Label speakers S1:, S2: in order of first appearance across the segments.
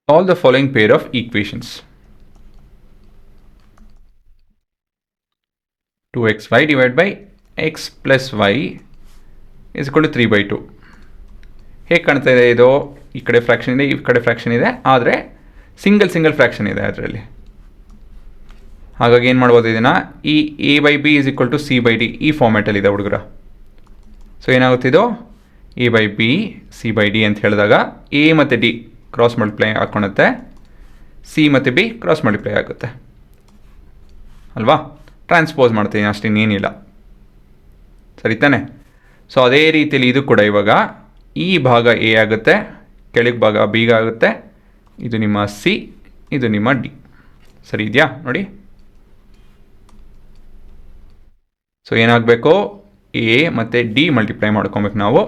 S1: Solve the following pair of equations. 2xy divided by x plus y is equal to 3/2. ಹೇಗೆ ಕಾಣ್ತಾ ಇದೆ ಇದು? ಈ ಕಡೆ ಫ್ರ್ಯಾಕ್ಷನ್ ಇದೆ, ಈ ಕಡೆ ಫ್ರ್ಯಾಕ್ಷನ್ ಇದೆ, ಆದರೆ ಸಿಂಗಲ್ ಫ್ರ್ಯಾಕ್ಷನ್ ಇದೆ ಅದರಲ್ಲಿ. ಹಾಗಾಗಿ ಏನು ಮಾಡ್ಬೋದು ಇದನ್ನು, ಈ a/b is equal to c/d ಈ ಫಾರ್ಮ್ಯಾಟಲ್ಲಿದೆ ಹುಡುಗರ. ಸೊ ಏನಾಗುತ್ತಿದ್ದು, a/b c/d ಅಂತ ಹೇಳಿದಾಗ a ಮತ್ತು d ಕ್ರಾಸ್ ಮಲ್ಟಿಪ್ಲೈ ಹಾಕ್ಕೊಳುತ್ತೆ, ಸಿ ಮತ್ತು ಬಿ ಕ್ರಾಸ್ ಮಲ್ಟಿಪ್ಲೈ ಆಗುತ್ತೆ ಅಲ್ವಾ. ಟ್ರಾನ್ಸ್ಪೋಸ್ ಮಾಡ್ತೀನಿ ಅಷ್ಟು, ಇನ್ನೇನಿಲ್ಲ, ಸರಿ ತಾನೆ. ಸೊ ಅದೇ ರೀತಿಯಲ್ಲಿ ಇದು ಕೂಡ ಇವಾಗ ಈ ಭಾಗ ಎ ಆಗುತ್ತೆ, ಕೆಳಗೆ ಭಾಗ ಬಿ ಆಗುತ್ತೆ, ಇದು ನಿಮ್ಮ ಸಿ, ಇದು ನಿಮ್ಮ ಡಿ. ಸರಿ ಇದೆಯಾ ನೋಡಿ. ಸೊ ಏನಾಗಬೇಕು, ಎ ಮತ್ತು ಡಿ ಮಲ್ಟಿಪ್ಲೈ ಮಾಡ್ಕೊಬೇಕು ನಾವು.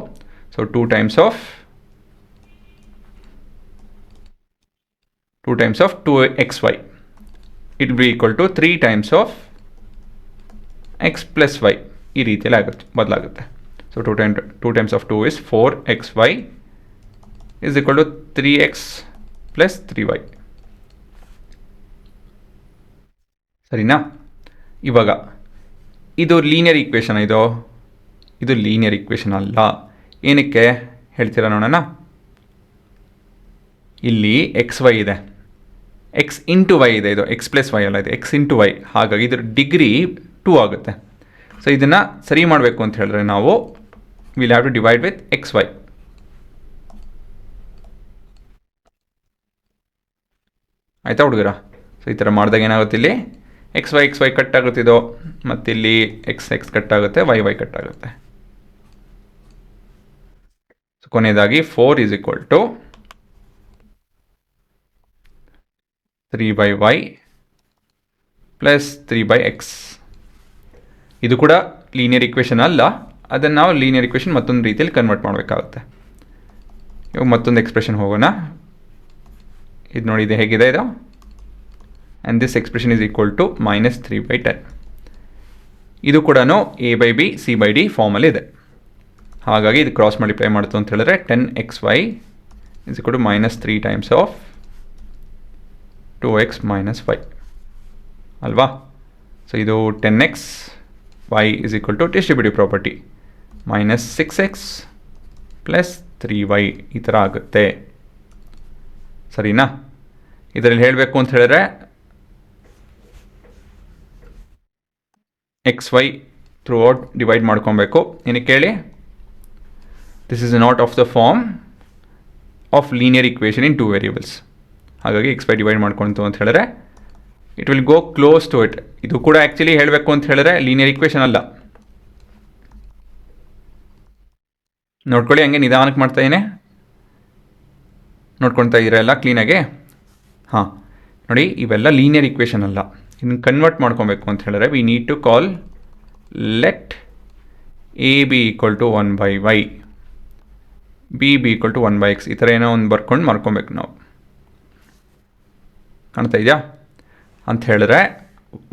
S1: So 2 times of 2xy it will be equal to 3 times of x plus y. ಈ ರೀತಿಯಲ್ಲಿ ಆಗುತ್ತೆ, ಬದಲಾಗುತ್ತೆ. So 2 times of 2 is 4xy is equal to 3x plus 3y. ಸರಿನಾ? ಇವಾಗ ಇದು ಲೀನಿಯರ್ ಈಕ್ವೇಷನ್, ಇದು ಲೀನಿಯರ್ ಈಕ್ವೇಷನ್ ಅಲ್ಲ. ಏನಕ್ಕೆ ಹೇಳ್ತೀರಾ ನೋಡೋಣ. ಇಲ್ಲಿ ಎಕ್ಸ್ ವೈ ಇದೆ, ಎಕ್ಸ್ ಇಂಟು ವೈ ಇದೆ, ಇದು ಎಕ್ಸ್ ಪ್ಲಸ್ ವೈ ಅಲ್ಲ, ಇದು ಎಕ್ಸ್ ಇಂಟು ವೈ. ಹಾಗಾಗಿ ಇದ್ರ ಡಿಗ್ರಿ 2 ಆಗುತ್ತೆ. ಸೊ ಇದನ್ನು ಸರಿ ಮಾಡಬೇಕು ಅಂತ ಹೇಳಿದ್ರೆ ನಾವು will have to divide with X Y. ಆಯಿತಾ ಹುಡುಗರ? ಸೊ ಈ ಥರ ಮಾಡಿದಾಗ ಏನಾಗುತ್ತೆ, ಇಲ್ಲಿ ಎಕ್ಸ್ ವೈ ಕಟ್ ಆಗುತ್ತೆ ಇದು, ಮತ್ತು ಇಲ್ಲಿ ಎಕ್ಸ್ ಕಟ್ ಆಗುತ್ತೆ, ವೈ ಕಟ್ ಆಗುತ್ತೆ. ಸೊ ಕೊನೆಯದಾಗಿ 4 is equal to 3/y plus 3/x. ಇದು ಕೂಡ ಲೀನಿಯರ್ ಇಕ್ವೇಷನ್ ಅಲ್ಲ, ಅದನ್ನು ನಾವು ಲೀನಿಯರ್ ಇಕ್ವೇಷನ್ ಮತ್ತೊಂದು ರೀತಿಯಲ್ಲಿ ಕನ್ವರ್ಟ್ ಮಾಡಬೇಕಾಗುತ್ತೆ. ಇವಾಗ ಮತ್ತೊಂದು ಎಕ್ಸ್ಪ್ರೆಷನ್ ಹೋಗೋಣ. ಇದು ನೋಡಿ, ಇದು ಹೇಗಿದೆ ಇದು, and this expression is equal to -3/10. ಇದು ಕೂಡ a/b c/d ಫಾರ್ಮಲ್ಲಿ ಇದೆ. ಹಾಗಾಗಿ ಇದು ಕ್ರಾಸ್ ಮಲ್ಟಿಪ್ಲೈ ಮಾಡ್ತು ಅಂತ ಹೇಳಿದ್ರೆ 10xy is equal to -3 times of 2x minus y ಅಲ್ವಾ. ಸೊ ಇದು 10x y is equal to distributive property -6x plus 3y ಈ ಥರ ಆಗುತ್ತೆ. ಸರಿನಾ? ಇದರಲ್ಲಿ ಹೇಳಬೇಕು ಅಂತ ಹೇಳಿದ್ರೆ X Y throughout divide ಮಾಡ್ಕೊಬೇಕು. ಏನಕ್ಕೆ ಹೇಳಿ, this is not of the form of linear equation in 2 variables. ಹಾಗಾಗಿ ಎಕ್ಸ್ ವೈ ಡಿವೈಡ್ ಮಾಡ್ಕೊಂತು ಅಂತ ಹೇಳಿದ್ರೆ it will go close to it. ಇದು ಕೂಡ ಆ್ಯಕ್ಚುಲಿ ಹೇಳಬೇಕು ಅಂತ ಹೇಳಿದ್ರೆ ಲೀನಿಯರ್ ಇಕ್ವೇಷನ್ ಅಲ್ಲ. ನೋಡ್ಕೊಳ್ಳಿ, ಹಂಗೆ ನಿಧಾನಕ್ಕೆ ಮಾಡ್ತಾ ಇದ್ದೇನೆ, ನೋಡ್ಕೊಳ್ತಾ ಇರಲ್ಲ ಕ್ಲೀನಾಗೆ. ಹಾಂ ನೋಡಿ, ಇವೆಲ್ಲ ಲೀನಿಯರ್ ಇಕ್ವೇಷನ್ ಅಲ್ಲ. ಇದನ್ನು ಕನ್ವರ್ಟ್ ಮಾಡ್ಕೊಬೇಕು ಅಂತ ಹೇಳಿದ್ರೆ we need to call let A B equal to 1/y, B equal to 1/x. ಈ ಥರ ಏನೋ ಒಂದು ಬರ್ಕೊಂಡು ಮಾಡ್ಕೊಬೇಕು ನಾವು. ಕಾಣ್ತಾ ಇದೆಯಾ? ಅಂತ ಹೇಳಿದ್ರೆ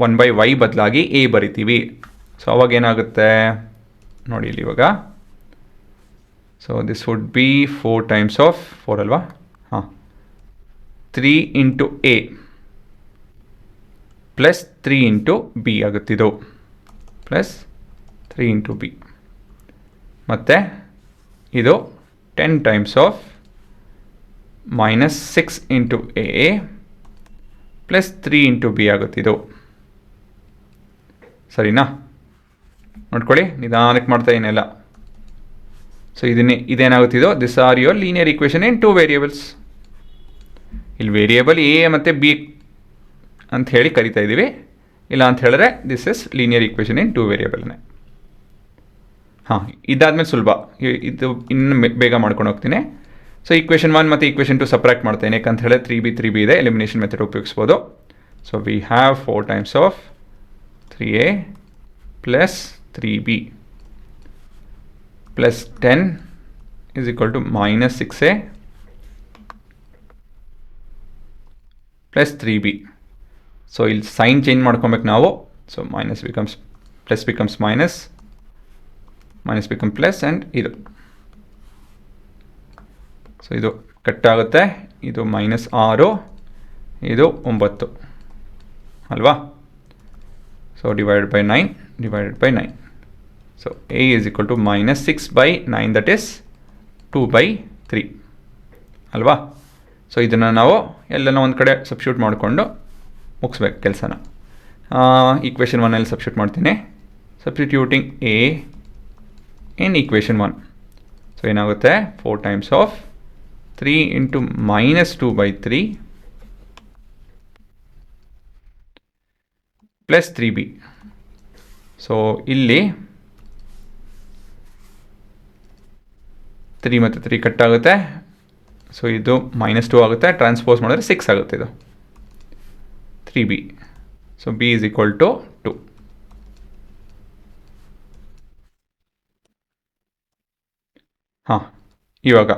S1: 1/y ಬದಲಾಗಿ ಎ ಬರಿತೀವಿ. ಸೊ ಅವಾಗ ಏನಾಗುತ್ತೆ ನೋಡಿ ಇಲ್ಲಿ ಇವಾಗ. So this would be 4 times of 4 ಅಲ್ವಾ. ಹಾಂ, 3 into a plus 3 into b ಆಗುತ್ತಿದ್ದು, ಪ್ಲಸ್ 3 into b. ಮತ್ತು ಇದು 10 times of -6 into a plus 3 into b ಆಗುತ್ತಿದ್ದು. ಸರಿನಾ? ನೋಡ್ಕೊಳ್ಳಿ, ನಿಧಾನಕ್ಕೆ ಮಾಡ್ತಾ ಏನೆಲ್ಲ. ಸೊ ಇದೇನಾಗುತ್ತಿದ್ದು, this are your linear equation in 2 variables. ಇಲ್ಲಿ ವೇರಿಯೇಬಲ್ ಎ ಮತ್ತು ಬಿ ಅಂತ ಹೇಳಿ ಕರಿತಾ ಇದ್ದೀವಿ. ಇಲ್ಲ ಅಂತ ಹೇಳಿದ್ರೆ this is linear equation in 2 ವೇರಿಯೇಬಲ್ನೇ. ಹಾಂ, ಇದಾದಮೇಲೆ ಸುಲಭ, ಇದು ಇನ್ನು ಬೇಗ ಮಾಡ್ಕೊಂಡು ಹೋಗ್ತೀನಿ. ಸೊ ಈಕ್ವೇಷನ್ 1 ಮತ್ತು ಈಕ್ವೇಷನ್ 2 ಸಪ್ರೇಟ್ ಮಾಡ್ತೇನೆ. ಯಾಕಂತ ಹೇಳಿದ್ರೆ 3b ಇದೆ, ಎಲಿಮಿನೇಷನ್ ಮೆಥಡ್ ಉಪಯೋಗಿಸ್ಬೋದು. So we have 4 times of 3a plus 3b plus 10 is equal to -6a plus 3b. So ಇಲ್ಲಿ ಸೈನ್ ಚೇಂಜ್ ಮಾಡ್ಕೊಬೇಕು ನಾವು. So minus becomes plus, becomes minus, minus become plus, and ಇದು. So ಇದು cut ಆಗುತ್ತೆ, ಇದು -6, ಇದು 9 ಅಲ್ವಾ. So divided by 9. So a is equal to -6/9, that is 2/3 ಅಲ್ವಾ. ಸೊ ಇದನ್ನು ನಾವು ಎಲ್ಲನೋ ಒಂದು ಕಡೆ ಸಬ್ಸ್ಟಿಟ್ಯೂಟ್ ಮಾಡಿಕೊಂಡು ಮುಗಿಸ್ಬೇಕು ಕೆಲಸನ. ಈಕ್ವೇಷನ್ 1 ಸಬ್ಸ್ಟಿಟ್ಯೂಟ್ ಮಾಡ್ತೀನಿ. Substituting a in equation 1. So ಏನಾಗುತ್ತೆ 4 times of 3 into -2/3 plus 3b. So ಇಲ್ಲಿ 3 ಮತ್ತು 3 ಕಟ್ ಆಗುತ್ತೆ. ಸೊ ಇದು -2 ಆಗುತ್ತೆ, ಟ್ರಾನ್ಸ್ಪೋಸ್ ಮಾಡಿದ್ರೆ 6 ಆಗುತ್ತೆ, ಇದು 3b. So b is equal to 2. ಹಾಂ, ಇವಾಗ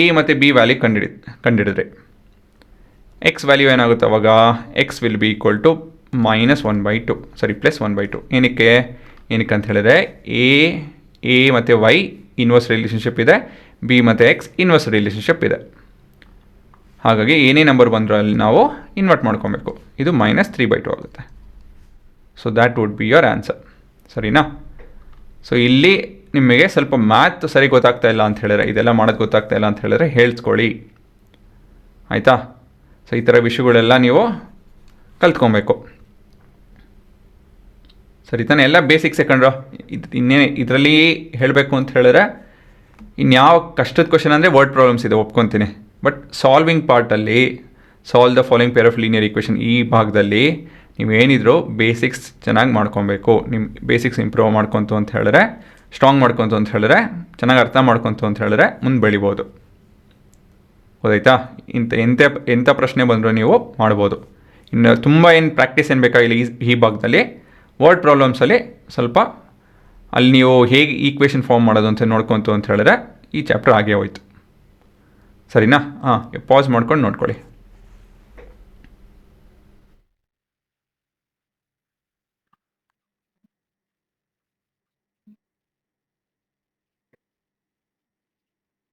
S1: a ಮತ್ತು b ವ್ಯಾಲ್ಯೂ ಕಂಡಿಡಿದ್ರೆ x ವ್ಯಾಲ್ಯೂ ಏನಾಗುತ್ತೆ ಅವಾಗ x will be equal to -1/2, +1/2. ಏನಕ್ಕೆ ಅಂತ ಹೇಳಿದ್ರೆ a ಮತ್ತು y ಇನ್ವರ್ಸ್ ರಿಲೇಷನ್ಶಿಪ್ ಇದೆ, b ಮತ್ತು x ಇನ್ವರ್ಸ್ ರಿಲೇಷನ್ಶಿಪ್ ಇದೆ. ಹಾಗಾಗಿ ಏನೇ ನಂಬರ್ ಬಂದರೂ ಅಲ್ಲಿ ನಾವು ಇನ್ವರ್ಟ್ ಮಾಡ್ಕೊಬೇಕು. ಇದು -3/2 ಆಗುತ್ತೆ. So that would be your answer. ಸರಿನಾ. ಸೊ ಇಲ್ಲಿ ನಿಮಗೆ ಸ್ವಲ್ಪ ಮ್ಯಾಥ್ ಸರಿ ಗೊತ್ತಾಗ್ತಾ ಇಲ್ಲ ಅಂತ ಹೇಳಿದ್ರೆ, ಇದೆಲ್ಲ ಮಾಡೋದು ಗೊತ್ತಾಗ್ತಾ ಇಲ್ಲ ಅಂತ ಹೇಳಿದ್ರೆ ಹೇಳ್ಸ್ಕೊಳ್ಳಿ, ಆಯಿತಾ. ಸೊ ಈ ಥರ ವಿಷಯಗಳೆಲ್ಲ ನೀವು ಕಲ್ತ್ಕೊಬೇಕು. ಸರಿ ತಾನೆ. ಎಲ್ಲ ಬೇಸಿಕ್ಸ್ ಯಾಕಂಡ್ರು ಇನ್ನೇನು ಇದರಲ್ಲಿ ಹೇಳಬೇಕು ಅಂತ ಹೇಳಿದ್ರೆ ಇನ್ಯಾವ ಕಷ್ಟದ ಕ್ವಶನ್ ಅಂದರೆ ವರ್ಡ್ ಪ್ರಾಬ್ಲಮ್ಸ್ ಇದೆ, ಒಪ್ಕೊತೀನಿ. ಬಟ್ ಸಾಲ್ವಿಂಗ್ ಪಾರ್ಟಲ್ಲಿ solve the following pair of linear equation ಈ ಭಾಗದಲ್ಲಿ ನೀವೇನಿದ್ರು ಬೇಸಿಕ್ಸ್ ಚೆನ್ನಾಗಿ ಮಾಡ್ಕೊಬೇಕು. ನಿಮ್ಮ ಬೇಸಿಕ್ಸ್ ಇಂಪ್ರೂವ್ ಮಾಡ್ಕೊತು ಅಂತ ಹೇಳಿದ್ರೆ, ಸ್ಟ್ರಾಂಗ್ ಮಾಡ್ಕೊತು ಅಂತ ಹೇಳಿದ್ರೆ, ಚೆನ್ನಾಗಿ ಅರ್ಥ ಮಾಡ್ಕೊತು ಅಂತ ಹೇಳಿದ್ರೆ ಮುಂದೆ ಬೆಳಿಬೋದು. ಹೌದಾಯ್ತಾ. ಎಂಥ ಪ್ರಶ್ನೆ ಬಂದರೂ ನೀವು ಮಾಡ್ಬೋದು. ಇನ್ನು ತುಂಬ ಏನು ಪ್ರಾಕ್ಟೀಸ್ ಏನು ಬೇಕಾಗಿಲ್ಲ ಈ ಭಾಗದಲ್ಲಿ. ವರ್ಡ್ ಪ್ರಾಬ್ಲಮ್ಸಲ್ಲಿ ಸ್ವಲ್ಪ ಅಲ್ಲಿ ನೀವು ಹೇಗೆ ಈಕ್ವೇಷನ್ ಫಾರ್ಮ್ ಮಾಡೋದು ಅಂತ ನೋಡ್ಕೊತು ಅಂತ ಹೇಳಿದ್ರೆ ಈ ಚಾಪ್ಟರ್ ಆಗೇ ಹೋಯ್ತು. ಸರಿನಾ. ಹಾಂ, ಪಾಸ್ ಮಾಡ್ಕೊಂಡು ನೋಡ್ಕೊಳ್ಳಿ.